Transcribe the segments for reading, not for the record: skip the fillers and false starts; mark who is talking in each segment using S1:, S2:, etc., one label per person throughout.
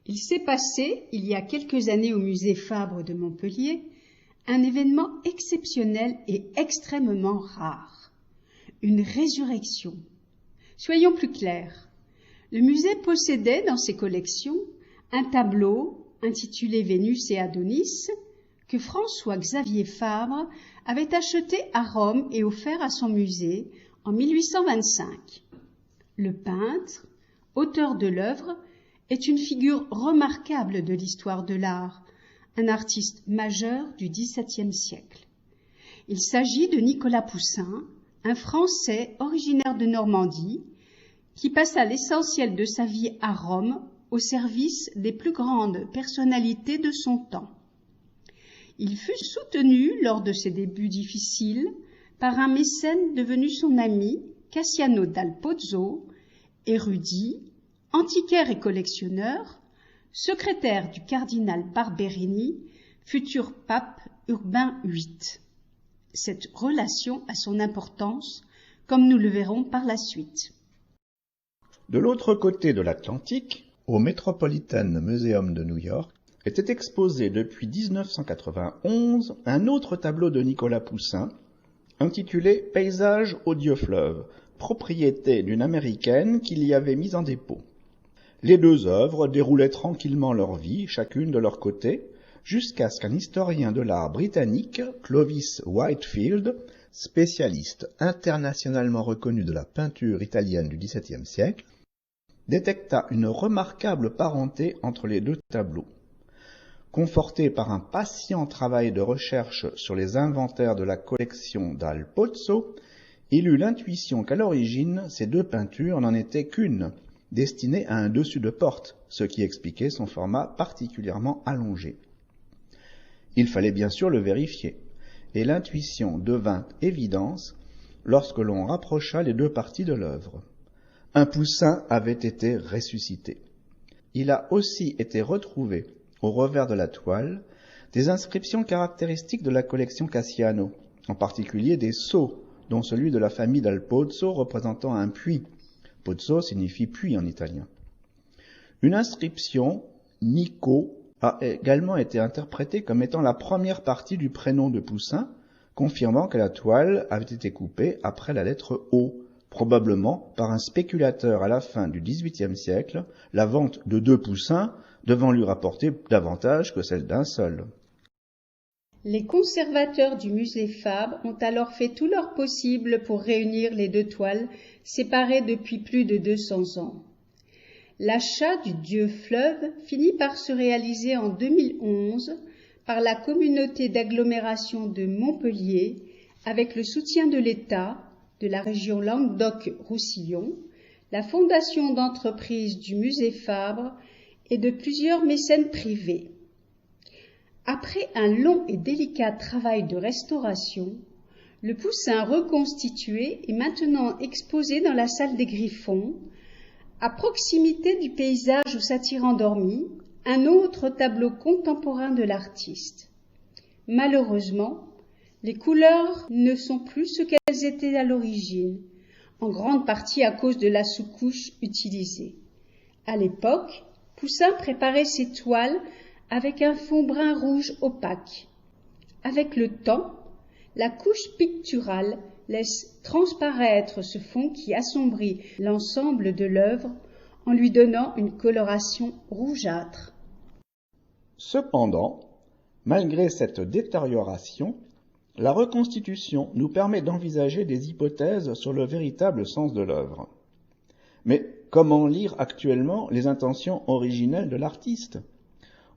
S1: Il s'est passé, il y a quelques années au musée Fabre de Montpellier, un événement exceptionnel et extrêmement rare. Une résurrection. Soyons plus clairs. Le musée possédait dans ses collections un tableau intitulé Vénus et Adonis que François-Xavier Fabre avait acheté à Rome et offert à son musée en 1825. Le peintre, auteur de l'œuvre, est une figure remarquable de l'histoire de l'art, un artiste majeur du XVIIe siècle. Il s'agit de Nicolas Poussin, un Français originaire de Normandie, qui passa l'essentiel de sa vie à Rome au service des plus grandes personnalités de son temps. Il fut soutenu lors de ses débuts difficiles par un mécène devenu son ami, Cassiano dal Pozzo, érudit, antiquaire et collectionneur, secrétaire du cardinal Barberini, futur pape Urbain VIII. Cette relation a son importance, comme nous le verrons par la suite.
S2: De l'autre côté de l'Atlantique, au Metropolitan Museum de New York, était exposé depuis 1991 un autre tableau de Nicolas Poussin, intitulé « Paysage au Dieu fleuve », propriété d'une Américaine qui l'y avait mise en dépôt. Les deux œuvres déroulaient tranquillement leur vie, chacune de leur côté, jusqu'à ce qu'un historien de l'art britannique, Clovis Whitefield, spécialiste internationalement reconnu de la peinture italienne du XVIIe siècle, détecta une remarquable parenté entre les deux tableaux. Conforté par un patient travail de recherche sur les inventaires de la collection dal Pozzo, il eut l'intuition qu'à l'origine, ces deux peintures n'en étaient qu'une, destinée à un dessus de porte, ce qui expliquait son format particulièrement allongé. Il fallait bien sûr le vérifier, et l'intuition devint évidence lorsque l'on rapprocha les deux parties de l'œuvre. Un Poussin avait été ressuscité. Il a aussi été retrouvé, au revers de la toile, des inscriptions caractéristiques de la collection Cassiano, en particulier des sceaux, dont celui de la famille dal Pozzo représentant un puits. Pozzo signifie puits en italien. Une inscription, Nico, a également été interprétée comme étant la première partie du prénom de Poussin, confirmant que la toile avait été coupée après la lettre O, probablement par un spéculateur à la fin du XVIIIe siècle, la vente de deux Poussins devant lui rapporter davantage que celle d'un seul.
S1: Les conservateurs du musée Fabre ont alors fait tout leur possible pour réunir les deux toiles séparées depuis plus de 200 ans. L'achat du Dieu fleuve finit par se réaliser en 2011 par la communauté d'agglomération de Montpellier avec le soutien de l'État, de la région Languedoc-Roussillon, la fondation d'entreprise du musée Fabre et de plusieurs mécènes privés. Après un long et délicat travail de restauration, le Poussin reconstitué est maintenant exposé dans la salle des Griffons, à proximité du paysage où s'attire endormi, un autre tableau contemporain de l'artiste. Malheureusement, les couleurs ne sont plus ce qu'elles étaient à l'origine, en grande partie à cause de la sous-couche utilisée. À l'époque, Poussin préparait ses toiles avec un fond brun rouge opaque. Avec le temps, la couche picturale laisse transparaître ce fond qui assombrit l'ensemble de l'œuvre en lui donnant une coloration rougeâtre.
S2: Cependant, malgré cette détérioration, la reconstitution nous permet d'envisager des hypothèses sur le véritable sens de l'œuvre. Mais comment lire actuellement les intentions originelles de l'artiste ?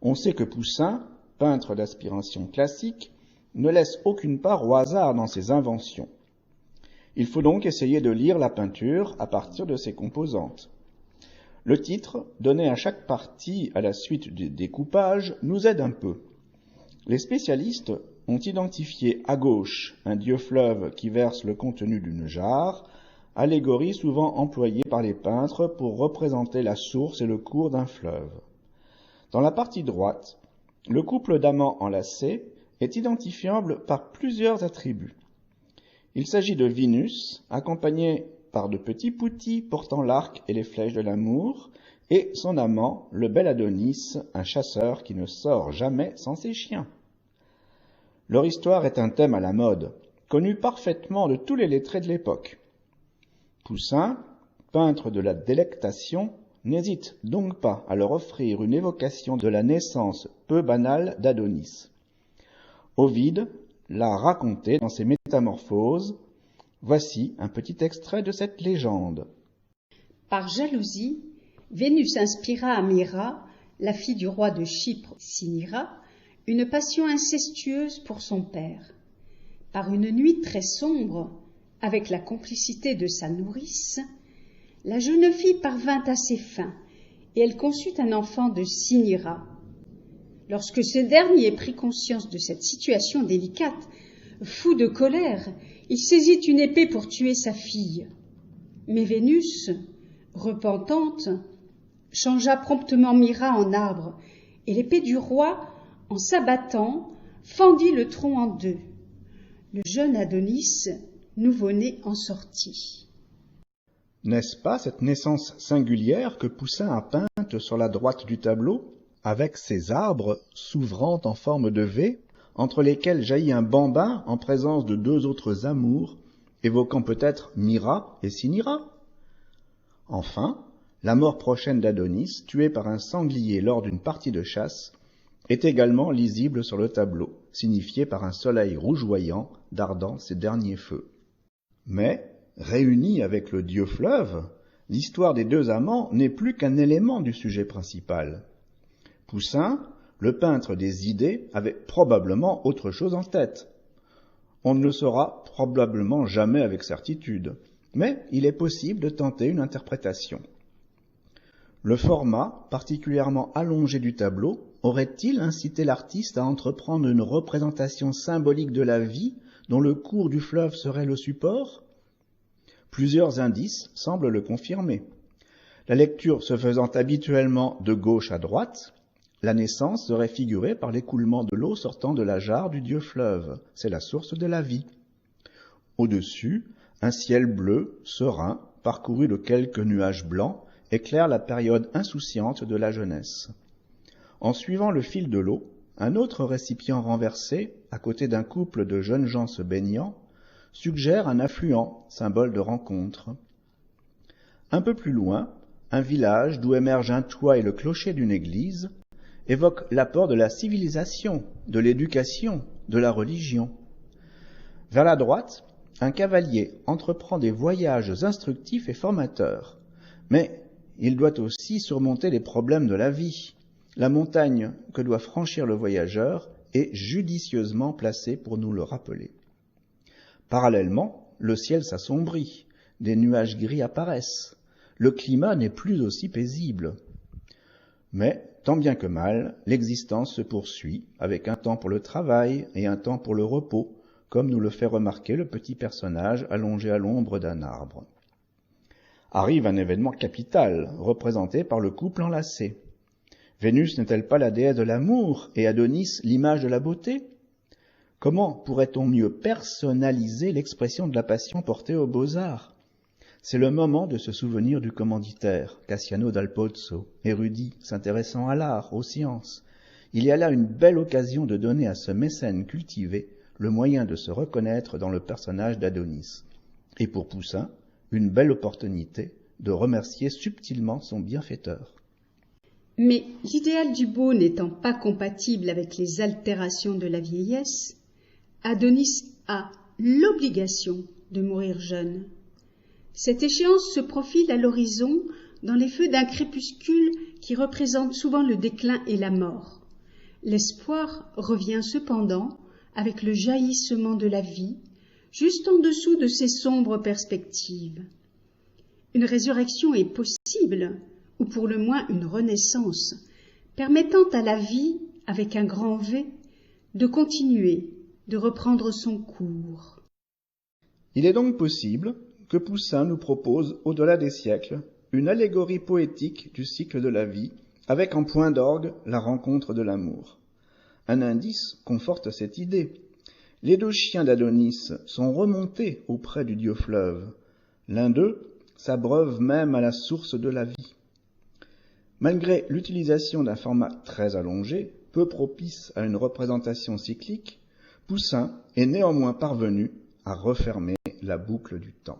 S2: On sait que Poussin, peintre d'aspiration classique, ne laisse aucune part au hasard dans ses inventions. Il faut donc essayer de lire la peinture à partir de ses composantes. Le titre, donné à chaque partie à la suite du découpage, nous aide un peu. Les spécialistes ont identifié à gauche un dieu fleuve qui verse le contenu d'une jarre, allégorie souvent employée par les peintres pour représenter la source et le cours d'un fleuve. Dans la partie droite, le couple d'amants enlacés est identifiable par plusieurs attributs. Il s'agit de Vénus, accompagnée par de petits poutis portant l'arc et les flèches de l'amour, et son amant, le bel Adonis, un chasseur qui ne sort jamais sans ses chiens. Leur histoire est un thème à la mode, connu parfaitement de tous les lettrés de l'époque. Poussin, peintre de la délectation, n'hésite donc pas à leur offrir une évocation de la naissance peu banale d'Adonis. Ovide l'a raconté dans ses Métamorphoses. Voici un petit extrait de cette légende.
S1: Par jalousie, Vénus inspira à Myrrha, la fille du roi de Chypre Cinyra, une passion incestueuse pour son père. Par une nuit très sombre, avec la complicité de sa nourrice, la jeune fille parvint à ses fins, et elle conçut un enfant de Cinyra. Lorsque ce dernier prit conscience de cette situation délicate, fou de colère, il saisit une épée pour tuer sa fille. Mais Vénus, repentante, changea promptement Myrrha en arbre, et l'épée du roi, en s'abattant, fendit le tronc en deux. Le jeune Adonis, nouveau-né, en sortit.
S2: N'est-ce pas cette naissance singulière que Poussin a peinte sur la droite du tableau, avec ces arbres s'ouvrant en forme de V, entre lesquels jaillit un bambin en présence de deux autres amours, évoquant peut-être Myrrha et Cinyra? Enfin, la mort prochaine d'Adonis, tué par un sanglier lors d'une partie de chasse, est également lisible sur le tableau, signifié par un soleil rougeoyant dardant ses derniers feux. Mais, réunie avec le dieu fleuve, l'histoire des deux amants n'est plus qu'un élément du sujet principal. Poussin, le peintre des idées, avait probablement autre chose en tête. On ne le saura probablement jamais avec certitude, mais il est possible de tenter une interprétation. Le format particulièrement allongé du tableau aurait-il incité l'artiste à entreprendre une représentation symbolique de la vie dont le cours du fleuve serait le support? Plusieurs indices semblent le confirmer. La lecture se faisant habituellement de gauche à droite, la naissance serait figurée par l'écoulement de l'eau sortant de la jarre du dieu fleuve. C'est la source de la vie. Au-dessus, un ciel bleu, serein, parcouru de quelques nuages blancs, éclaire la période insouciante de la jeunesse. En suivant le fil de l'eau, un autre récipient renversé, à côté d'un couple de jeunes gens se baignant, suggère un affluent, symbole de rencontre. Un peu plus loin, un village d'où émerge un toit et le clocher d'une église évoque l'apport de la civilisation, de l'éducation, de la religion. Vers la droite, un cavalier entreprend des voyages instructifs et formateurs, mais il doit aussi surmonter les problèmes de la vie. La montagne que doit franchir le voyageur est judicieusement placée pour nous le rappeler. Parallèlement, le ciel s'assombrit, des nuages gris apparaissent, le climat n'est plus aussi paisible. Mais, tant bien que mal, l'existence se poursuit, avec un temps pour le travail et un temps pour le repos, comme nous le fait remarquer le petit personnage allongé à l'ombre d'un arbre. Arrive un événement capital, représenté par le couple enlacé. Vénus n'est-elle pas la déesse de l'amour et Adonis l'image de la beauté? Comment pourrait-on mieux personnaliser l'expression de la passion portée aux beaux-arts? C'est le moment de se souvenir du commanditaire, Cassiano dal Pozzo, érudit, s'intéressant à l'art, aux sciences. Il y a là une belle occasion de donner à ce mécène cultivé le moyen de se reconnaître dans le personnage d'Adonis. Et pour Poussin, une belle opportunité de remercier subtilement son bienfaiteur.
S1: Mais l'idéal du beau n'étant pas compatible avec les altérations de la vieillesse, Adonis a l'obligation de mourir jeune. Cette échéance se profile à l'horizon dans les feux d'un crépuscule qui représente souvent le déclin et la mort. L'espoir revient cependant avec le jaillissement de la vie, juste en dessous de ces sombres perspectives. Une résurrection est possible, ou pour le moins une renaissance, permettant à la vie, avec un grand V, de continuer, de reprendre son cours.
S2: Il est donc possible que Poussin nous propose, au-delà des siècles, une allégorie poétique du cycle de la vie, avec en point d'orgue la rencontre de l'amour. Un indice conforte cette idée. Les deux chiens d'Adonis sont remontés auprès du dieu fleuve. L'un d'eux s'abreuve même à la source de la vie. Malgré l'utilisation d'un format très allongé, peu propice à une représentation cyclique, Poussin est néanmoins parvenu à refermer la boucle du temps.